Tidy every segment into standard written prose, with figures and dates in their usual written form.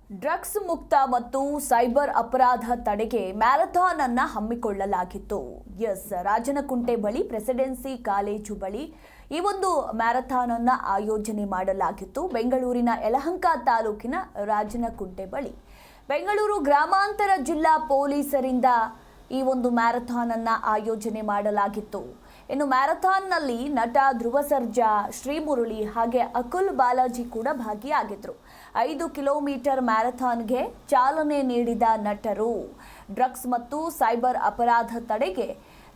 Drugs ಮುಕ್ತ ಮತ್ತು cyber ಅಪರಾಧ ತಡೆಗೆ ಮ್ಯಾರಥಾನ್ ಅನ್ನು ಹಮ್ಮಿಕೊಳ್ಳಲಾಗಿತ್ತು. ರಾಜನಕುಂಟೆ ಬಳಿ ಪ್ರೆಸಿಡೆನ್ಸಿ ಕಾಲೇಜು ಬಳಿ ಈ ಒಂದು ಮ್ಯಾರಥಾನ್ ಅನ್ನು ಆಯೋಜನೆ ಮಾಡಲಾಗಿತ್ತು. ಬೆಂಗಳೂರಿನ ಯಲಹಂಕ ತಾಲೂಕಿನ ರಾಜನಕುಂಟೆ ಬಳಿ ಬೆಂಗಳೂರು ಗ್ರಾಮಾಂತರ ಜಿಲ್ಲಾ ಪೊಲೀಸರಿಂದ ಈ ಒಂದು ಮ್ಯಾರಥಾನ್ ಅನ್ನು ಆಯೋಜನೆ ಮಾಡಲಾಗಿತ್ತು. ಇನ್ನು ಮ್ಯಾರಥಾನ್ನಲ್ಲಿ ನಟ ಧ್ರುವ ಸರ್ಜಾ, ಶ್ರೀಮುರಳಿ ಹಾಗೆ ಅಕುಲ್ ಬಾಲಾಜಿ ಕೂಡ ಭಾಗಿಯಾಗಿದ್ರು. 5 ಕಿಲೋಮೀಟರ್ ಮ್ಯಾರಥಾನ್ಗೆ ಚಾಲನೆ ನೀಡಿದ ನಟರು ಡ್ರಗ್ಸ್ ಮತ್ತು ಸೈಬರ್ ಅಪರಾಧ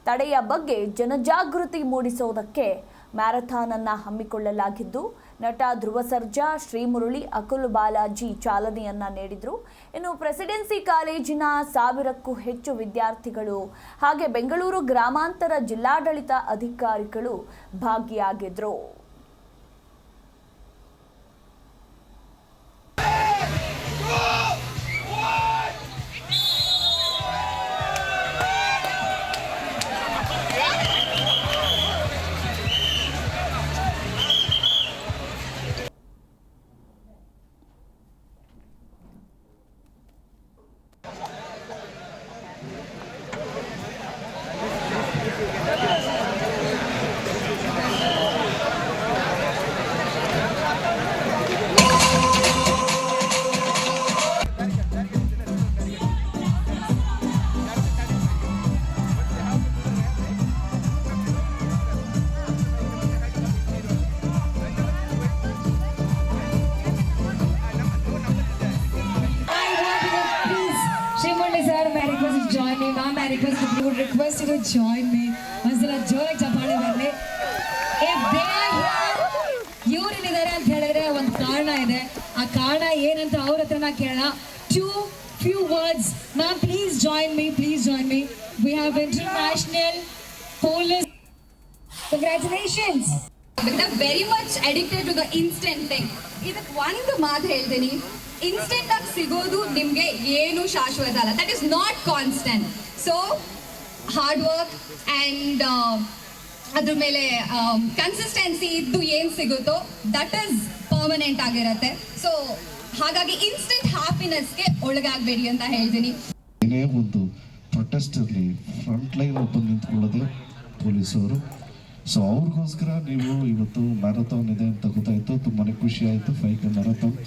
ತಡೆಯ ಬಗ್ಗೆ ಜನಜಾಗೃತಿ ಮೂಡಿಸೋದಕ್ಕೆ ಮ್ಯಾರಥಾನ್ ಅನ್ನು ಹಮ್ಮಿಕೊಳ್ಳಲಾಗಿದ್ದು, ನಟ ಧ್ರುವ ಸರ್ಜಾ, ಶ್ರೀಮುರಳಿ, ಅಕುಲ್ ಬಾಲಾಜಿ ಚಾಲನೆಯನ್ನ ನೀಡಿದ್ರು. ಇನ್ನು ಪ್ರೆಸಿಡೆನ್ಸಿ ಕಾಲೇಜಿನ 1000ಕ್ಕೂ ಹೆಚ್ಚು ವಿದ್ಯಾರ್ಥಿಗಳು ಹಾಗೆ ಬೆಂಗಳೂರು ಗ್ರಾಮಾಂತರ ಜಿಲ್ಲಾಡಳಿತ ಅಧಿಕಾರಿಗಳು ಭಾಗಿಯಾಗಿದ್ರು. I would request you to join me. ಒಂದ್ಸಲ ಜೋರಾಗಿ ಚಪ್ಪಾಳೆ ಬರಲಿ. ಇವ್ರೇನಿದ್ದಾರೆ ಅಂತ ಹೇಳಿದ್ರೆ ಒಂದು ಕಾರಣ ಇದೆ. ಆ ಕಾರಣ ಏನಂತ ಅವ್ರ ಹತ್ರನ ಕೇಳೋಣ. Few words. Ma'am, please join me. We have international police. Congratulations. They're very much addicted to the instant thing. ಇದಕ್ಕೆ ಒಂದು ಮಾತು ಹೇಳ್ತೀನಿ, ಇನ್ಸ್ಟೆಂಟ್ ಆಗಿ ಸಿಗೋದು ನಿಮಗೆ ಏನು ಶಾಶ್ವತ ಅಲ್ಲ. That is not constant. So hard work and ಅದ್ರ ಮೇಲೆ ಕನ್ಸಿಸ್ಟೆನ್ಸಿ ಇದ್ದು ಏನು ಸಿಗುತ್ತೋ ದಟ್ ಇಸ್ ಪರ್ಮನೆಂಟ್ ಆಗಿರುತ್ತೆ. ಸೊ ಹಾಗಾಗಿ ಇನ್ಸ್ಟೆಂಟ್ ಹ್ಯಾಪಿನೆಸ್ಗೆ ಒಳಗಾಗಬೇಡಿ ಅಂತ ಹೇಳ್ತೀನಿ. ಏನೇ ಒಂದು ಪ್ರೊಟೆಸ್ಟ್ ಇರಲಿ, ಫ್ರಂಟ್ ಲೈನ್ ಬಂದು ನಿಂತ್ಕೊಳ್ಳೋದೇ ಪೊಲೀಸವರು. ಸೊ ಅವ್ರಿಗೋಸ್ಕರ ನೀವು ಇವತ್ತು ಮ್ಯಾರಥಾನ್ ಇದೆ ಅಂತ ಗೊತ್ತಾಯಿತು. ತುಂಬಾ ಖುಷಿ ಆಯಿತು. 5K ಮ್ಯಾರಥಾನ್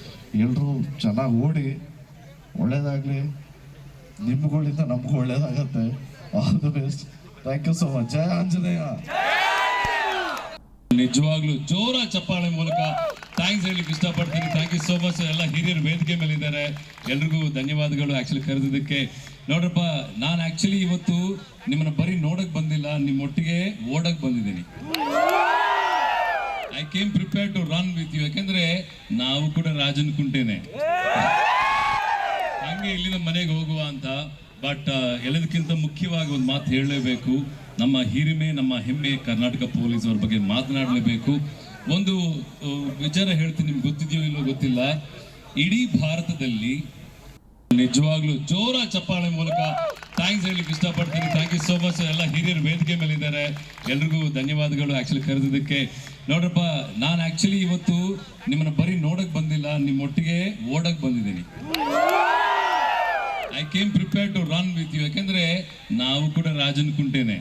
ಎಲ್ಲರೂ ಚೆನ್ನಾಗಿ ಓಡಿ, ಒಳ್ಳೇದಾಗಲಿ. ನಿಮ್ಗಳಿಂದ ನಮಗೂ ಒಳ್ಳೇದಾಗತ್ತೆ. All the best. Thank you so much. ಜಯ ಆಂಜನೇಯ. ನಿಜವಾಗ್ಲೂ ಜೋರ ಚಪ್ಪಾಳೆ ಮೂಲಕ ಥ್ಯಾಂಕ್ಸ್ ಹೇಳಲಿಕ್ಕೆ ಇಷ್ಟಪಡ್ತೀನಿ. Thank you so much. ಎಲ್ಲ ಹಿರಿಯರು ವೇದಿಕೆ ಮೇಲೆ ಇದ್ದಾರೆ, ಎಲ್ರಿಗೂ ಧನ್ಯವಾದಗಳು ಆ್ಯಕ್ಚುಲಿ ಕರೆದಿದ್ದಕ್ಕೆ. ನೋಡ್ರಪ್ಪ, ನಾನು ಆ್ಯಕ್ಚುಲಿ ಇವತ್ತು ನಿಮ್ಮನ್ನ ಬರೀ ನೋಡಕ್ ಬಂದಿಲ್ಲ, ನಿಮ್ಮೊಟ್ಟಿಗೆ ಓಡಕ್ ಬಂದಿದ್ದೀನಿ. I came prepare to run with you. ಯಾಕೆಂದ್ರೆ ನಾವು ಕೂಡ ರಾಜನಕುಂಟೆನೆ, ಹಂಗೆ ಇಲ್ಲಿಂದ ಮನೆಗೆ ಹೋಗುವ ಅಂತ. ಬಟ್ ಎಲ್ಲದಕ್ಕಿಂತ ಮುಖ್ಯವಾಗಿ ಒಂದು ಮಾತು ಹೇಳಲೇಬೇಕು. ನಮ್ಮ ಹಿರಿಮೆ, ನಮ್ಮ ಹೆಮ್ಮೆ ಕರ್ನಾಟಕ ಪೊಲೀಸ್ ಅವ್ರ ಬಗ್ಗೆ ಮಾತನಾಡಲೇಬೇಕು. ಒಂದು ವಿಚಾರ ಹೇಳ್ತೀನಿ, ನಿಮ್ಗೆ ಗೊತ್ತಿದೆಯೋ ಇಲ್ಲೋ ಗೊತ್ತಿಲ್ಲ. ಇಡೀ ಭಾರತದಲ್ಲಿ ನಿಜವಾಗ್ಲೂ ಜೋರ ಚಪ್ಪಾಳೆ ಮೂಲಕ ಥ್ಯಾಂಕ್ಸ್ ಹೇಳಲಿಕ್ಕೆ ಇಷ್ಟಪಡ್ತೀನಿ. Thank you so much. ಎಲ್ಲ ಹಿರಿಯರು ವೇದಿಕೆ ಮೇಲೆ ಇದ್ದಾರೆ, ಎಲ್ರಿಗೂ ಧನ್ಯವಾದಗಳು ಆ್ಯಕ್ಚುಲಿ ಕರೆದಿದ್ದಕ್ಕೆ. ನೋಡ್ರಪ್ಪ, ನಾನು ಆ್ಯಕ್ಚುಲಿ ಇವತ್ತು ನಿಮ್ಮನ್ನ ಬರೀ ನೋಡಕ್ ಬಂದಿಲ್ಲ, ನಿಮ್ಮೊಟ್ಟಿಗೆ ಓಡಕ್ ಬಂದಿದ್ದೀನಿ. I came prepare to run with you. ಯಾಕೆಂದ್ರೆ ನಾವು ಕೂಡ ರಾಜನಕುಂಟೆನೆ.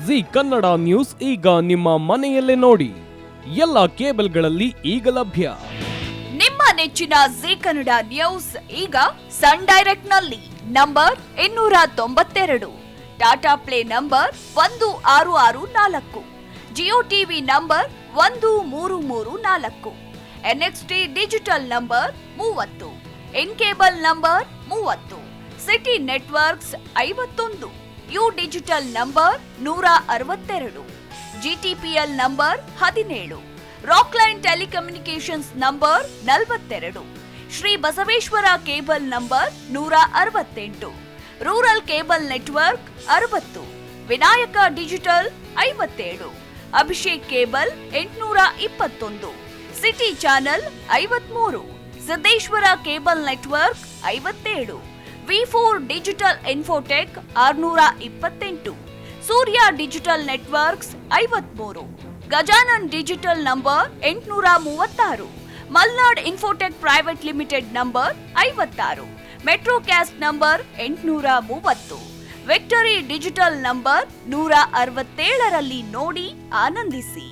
ಜಿ ಕನ್ನಡ ನ್ಯೂಸ್ ಈಗ ನಿಮ್ಮ ಮನೆಯಲ್ಲೇ ನೋಡಿ. ಎಲ್ಲ ಕೇಬಲ್ಗಳಲ್ಲಿ ಈಗ ಲಭ್ಯ. ನಿಮ್ಮ ನೆಚ್ಚಿನ ಜಿ ಕನ್ನಡ ನ್ಯೂಸ್ ಈಗ ಸನ್ ಡೈರೆಕ್ಟ್ ನಲ್ಲಿ number 292, Tata play number 1664, Jio TV number 1334, NXT digital number 30, in cable number 30, city networks 51, U digital number 162, GTPL number 17, Rockline telecommunications number 42, Shri Basaveshwara cable number 168, rural cable network 60, Vinayaka digital 57, Abhishek cable 821, city channel 53, Siddeshwara cable network 57, V4 digital Infotech 628, Surya digital networks 53, Gajanan digital number 836, Malnad infotech private limited number 56, Metrocast number 830, victory digital number 167ರಲ್ಲಿ ನೋಡಿ ಆನಂದಿಸಿ.